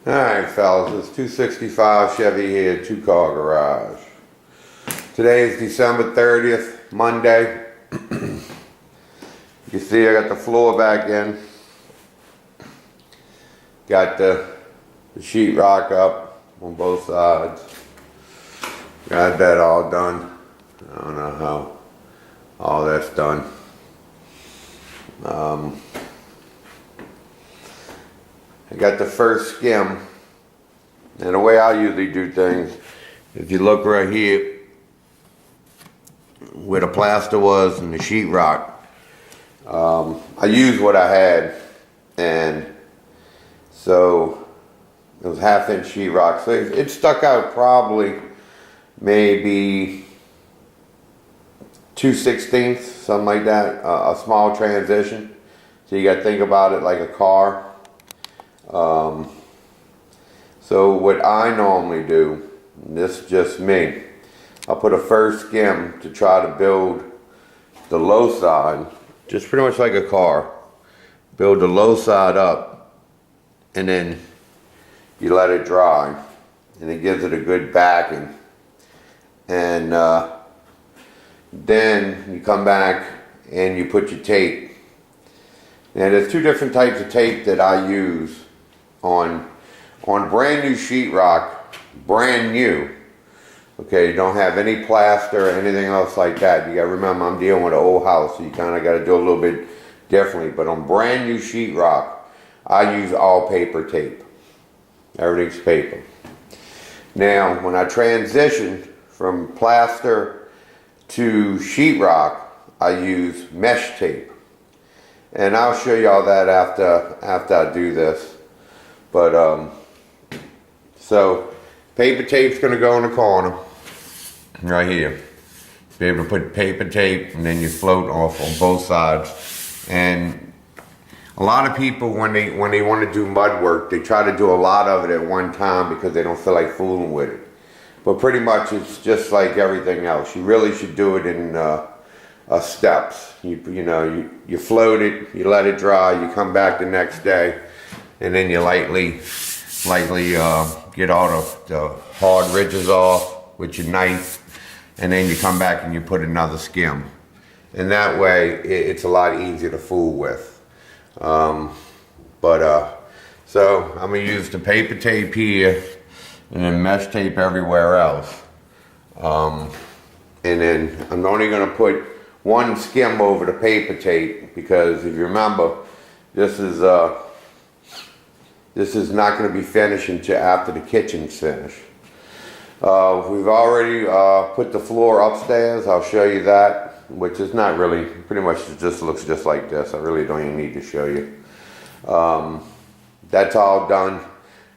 Alright fellas, it's 265 Chevy here, 2-car garage. Today is December 30th, Monday. You see I got the floor back in. Got the sheetrock up on both sides. Got that all done. I don't know how all that's done. I got the first skim, and the way I usually do things, if you look right here where the plaster was and the sheetrock, I used what I had, and so it was 1/2 inch sheetrock, so it stuck out probably maybe 2/16, something like that, a small transition. So you got to think about it like a car. So what I normally do, and this is just me, I'll put a first skim to try to build the low side, just pretty much like a car. Build the low side up, and then you let it dry, and it gives it a good backing. And then you come back and you put your tape. And there's two different types of tape that I use on brand new sheetrock, brand new. Okay, you don't have any plaster or anything else like that. You gotta remember, I'm dealing with an old house, so you kinda gotta do a little bit differently. But on brand new sheetrock, I use all paper tape. Everything's paper. Now, when I transitioned from plaster to sheetrock, I use mesh tape. And I'll show you all that after I do this. But so paper tape's gonna go in the corner right here. Be able to put paper tape, and then you float off on both sides. And a lot of people, when they want to do mud work, they try to do a lot of it at one time because they don't feel like fooling with it. But pretty much it's just like everything else. You really should do it in steps. You float it, you let it dry, you come back the next day, and then you lightly get all the hard ridges off with your knife, and then you come back and you put another skim. And that way it's a lot easier to fool with. So I'm gonna use the paper tape here and then mesh tape everywhere else. And then I'm only gonna put one skim over the paper tape, because if you remember, this is not going to be finished until after the kitchen's finished. We've already put the floor upstairs. I'll show you that, which is not really, pretty much it just looks just like this. I really don't even need to show you. That's all done,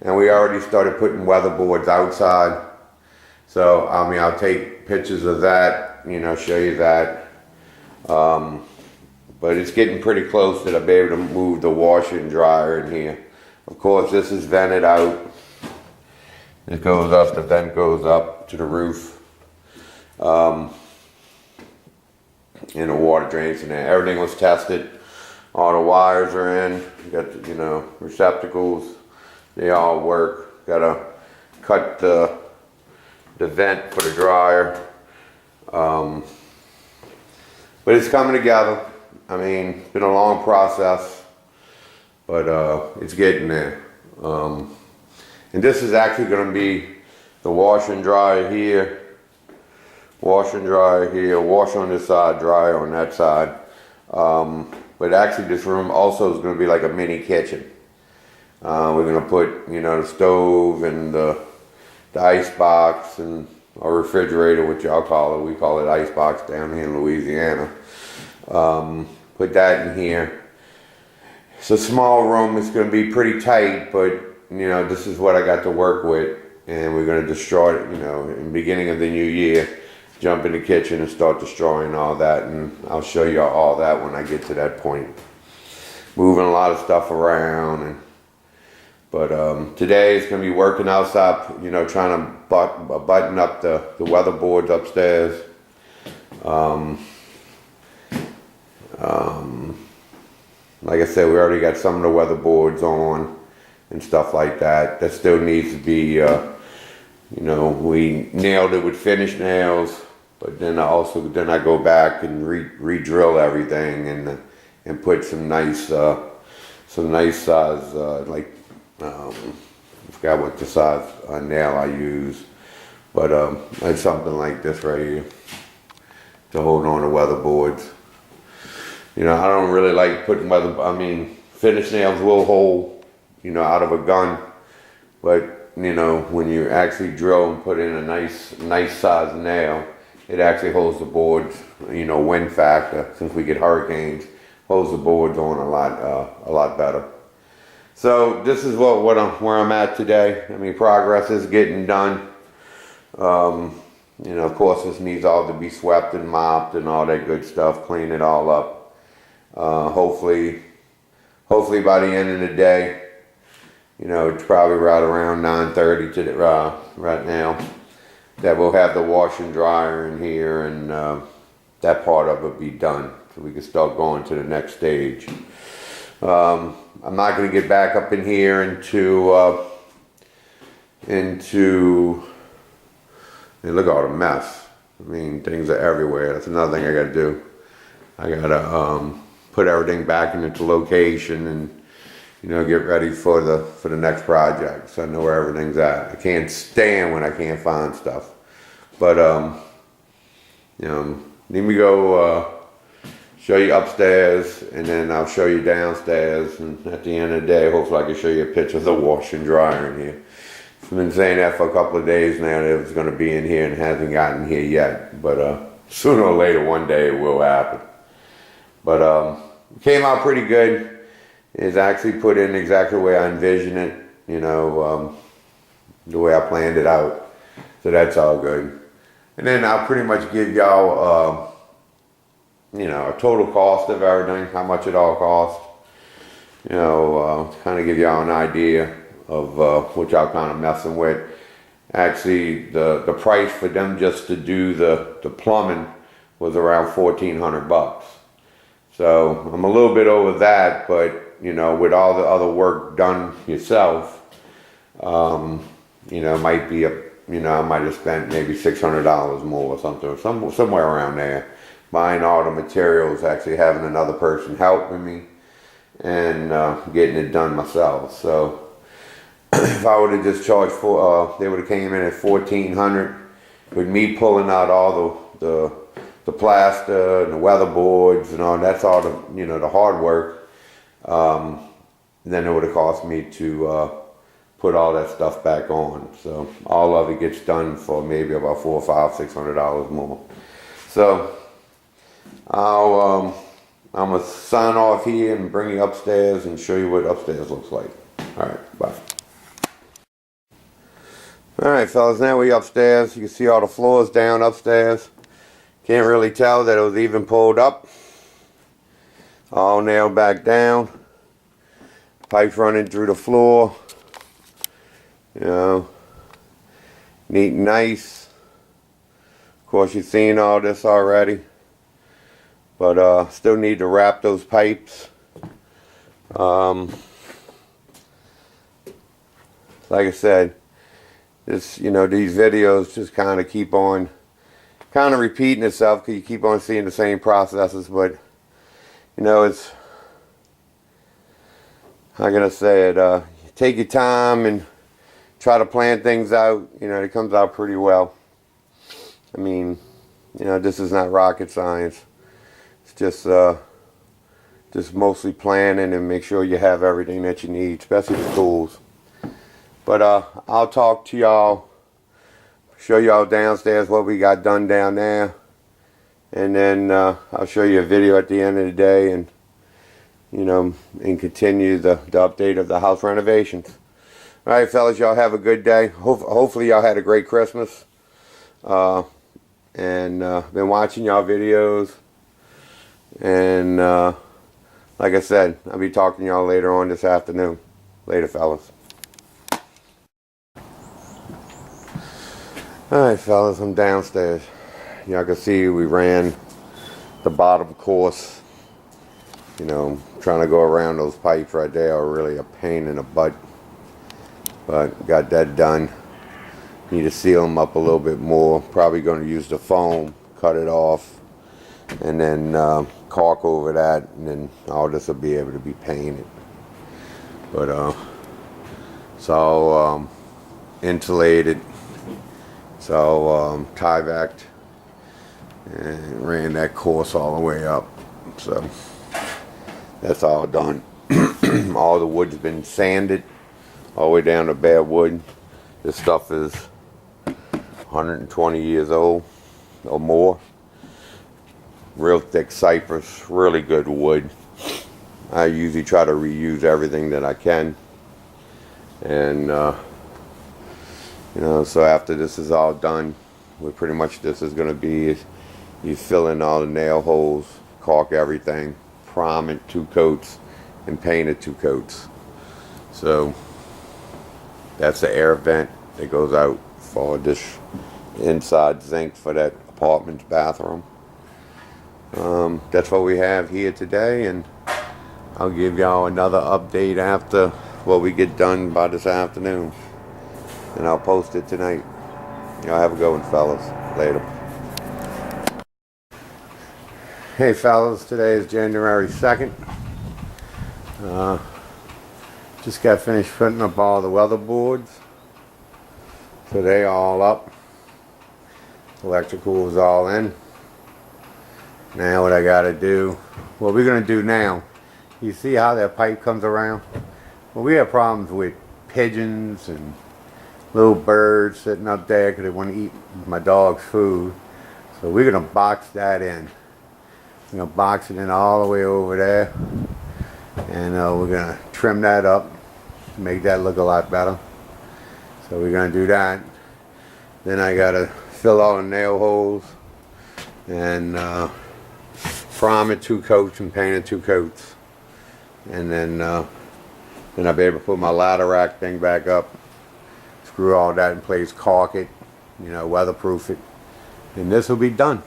and we already started putting weatherboards outside. So I mean, I'll take pictures of that, show you that. But it's getting pretty close that I'll be able to move the washer and dryer in here. Of course, this is vented out. It goes up, the vent goes up to the roof. And the water drains in there. Everything was tested. All the wires are in. You got the, receptacles. They all work. Gotta cut the vent for the dryer. But it's coming together. I mean, it's been a long process, but it's getting there. And this is actually going to be the washer and dryer here, washer and dryer here, washer on this side, dryer on that side. But actually this room also is going to be like a mini kitchen. We're going to put, the stove and the ice box and a refrigerator, which y'all call it. We call it ice box down here in Louisiana. Put that in here. It's a small room. It's going to be pretty tight, but this is what I got to work with, and we're going to destroy it. In the beginning of the new year, jump in the kitchen and start destroying all that, and I'll show you all that when I get to that point. Moving a lot of stuff around, but today is going to be working outside. Trying to button up the weatherboards upstairs. Like I said, we already got some of the weatherboards on. and stuff like that. That still needs to be, we nailed it with finish nails, but then I go back and re-drill everything and put some nice size, I forgot what the size nail I use, but it's something like this right here to hold on to weatherboards. I don't really like putting finish nails will hold, out of a gun, but when you actually drill and put in a nice size nail, it actually holds the boards, wind factor, since we get hurricanes, holds the boards on a lot better. So this is where I'm at today. Progress is getting done. Of course this needs all to be swept and mopped and all that good stuff, clean it all up. Hopefully by the end of the day, it's probably right around 9:30 to right now, that we'll have the wash and dryer in here, and that part of it be done, so we can start going to the next stage. I'm not going to get back up in here into and look at all the mess. Things are everywhere. That's another thing I got to do. I got to put everything back into location and get ready for the next project, so I know where everything's at. I can't stand when I can't find stuff, but let me go show you upstairs, and then I'll show you downstairs, and at the end of the day, hopefully I can show you a picture of the washer and dryer in here. I've been saying that for a couple of days now, that it was going to be in here, and it hasn't gotten here yet, but sooner or later, one day it will happen. But it came out pretty good. It's actually put in exactly the way I envisioned it, the way I planned it out. So that's all good. And then I'll pretty much give y'all, a total cost of everything, how much it all cost. Kind of give y'all an idea of what y'all kind of messing with. Actually, the price for them just to do the plumbing was around $1,400. So I'm a little bit over that, but with all the other work done yourself, might be I might have spent maybe $600 more or something, somewhere around there, buying all the materials, actually having another person helping me, and getting it done myself. So if I would have just charged they would have came in at $1,400 with me pulling out all the plaster and the weatherboards and all. That's all the hard work. Then it would have cost me to put all that stuff back on. So all of it gets done for maybe about $400, $500, $600 more. So I'm gonna sign off here and bring you upstairs and show you what upstairs looks like. All right, bye. All right, fellas, now we upstairs. You can see all the floors down upstairs. Can't really tell that it was even pulled up. All nailed back down. Pipes running through the floor. Neat and nice. Of course, you've seen all this already. But still need to wrap those pipes. Like I said, these videos just kind of keep on repeating itself, because you keep on seeing the same processes, but it's, how can I say it, take your time and try to plan things out. It comes out pretty well. This is not rocket science. It's just mostly planning and make sure you have everything that you need, especially the tools. But I'll talk to y'all, show y'all downstairs what we got done down there, and then I'll show you a video at the end of the day, and and continue the update of the house renovations. All right, fellas, y'all have a good day. Hopefully y'all had a great Christmas, and been watching y'all videos, and like I said, I'll be talking to y'all later on this afternoon. Later, fellas. Alright, fellas, I'm downstairs. Y'all can see we ran the bottom course. Trying to go around those pipes right there are really a pain in the butt. but got that done. Need to seal them up a little bit more. Probably going to use the foam, cut it off, and then caulk over that, and then all this will be able to be painted. But it's all insulated. It's all Tyvek'd, and ran that course all the way up. So that's all done. All the wood's been sanded all the way down to bare wood. This stuff is 120 years old or more. Real thick cypress, really good wood. I usually try to reuse everything that I can. And you know, so after this is all done, pretty much this is going to be, you fill in all the nail holes, caulk everything, prime it 2 coats, and paint it 2 coats. So that's the air vent that goes out for this inside zinc for that apartment's bathroom. That's what we have here today, and I'll give y'all another update after what we get done by this afternoon, and I'll post it tonight. Y'all have a good one, fellas. Later. Hey fellas, today is January 2nd. Just got finished putting up all the weather boards. So they all up. Electrical is all in. Now what I gotta do, what we're gonna do now, you see how that pipe comes around? Well, we have problems with pigeons and little birds sitting up there because they want to eat my dog's food. So we're gonna box that in. We're gonna box it in all the way over there, and we're gonna trim that up, make that look a lot better. So we're gonna do that. Then I gotta fill all the nail holes and prime it 2 coats and paint it 2 coats, and then I'll be able to put my ladder rack thing back up, screw all that in place, caulk it, you know, weatherproof it, and this will be done.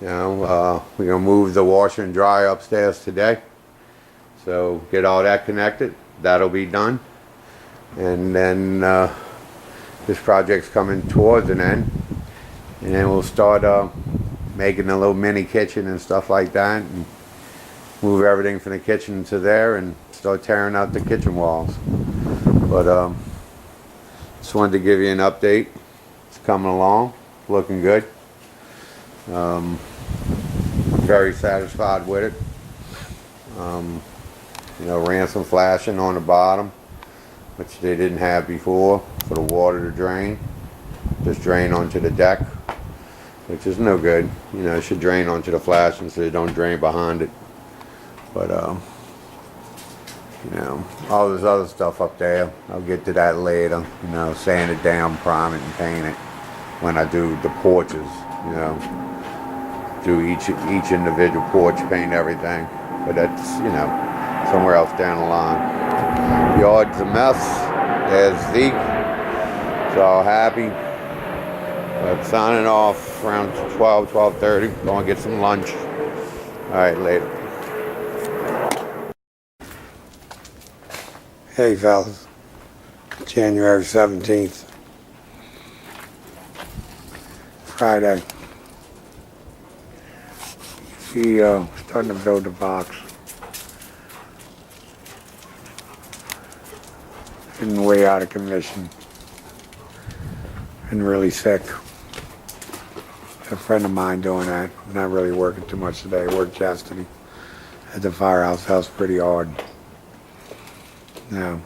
You know, we're gonna move the washer and dryer upstairs today, so get all that connected. That'll be done, and then this project's coming towards an end, and then we'll start making a little mini kitchen and stuff like that, and move everything from the kitchen to there and start tearing out the kitchen walls. But just wanted to give you an update. It's coming along, looking good. Very satisfied with it. You know, ran some flashing on the bottom, which they didn't have before, for the water to drain. Just drain onto the deck, which is no good. You know, it should drain onto the flashing so they don't drain behind it. But you know, all this other stuff up there, I'll get to that later. You know, sand it down, prime it, and paint it when I do the porches. You know, do each individual porch, paint everything. But that's, you know, somewhere else down the line. Yard's a mess. There's Zeke. It's all happy. But signing off around 12:30. Going to get some lunch. All right, later. Hey fellas, January 17th, Friday. He starting to build the box. Getting way out of commission. Been really sick. A friend of mine doing that. Not really working too much today. Worked yesterday at the firehouse. House pretty hard. Now,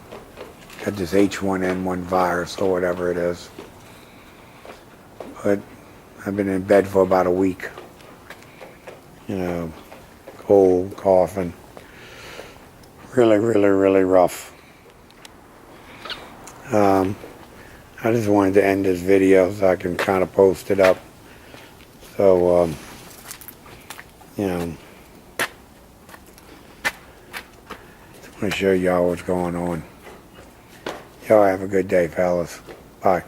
got this H1N1 virus or whatever it is. But I've been in bed for about a week. You know, cold, coughing. Really, really, really rough. I just wanted to end this video so I can kind of post it up. So, you know, I'm going to show y'all what's going on. Y'all have a good day, fellas. Bye.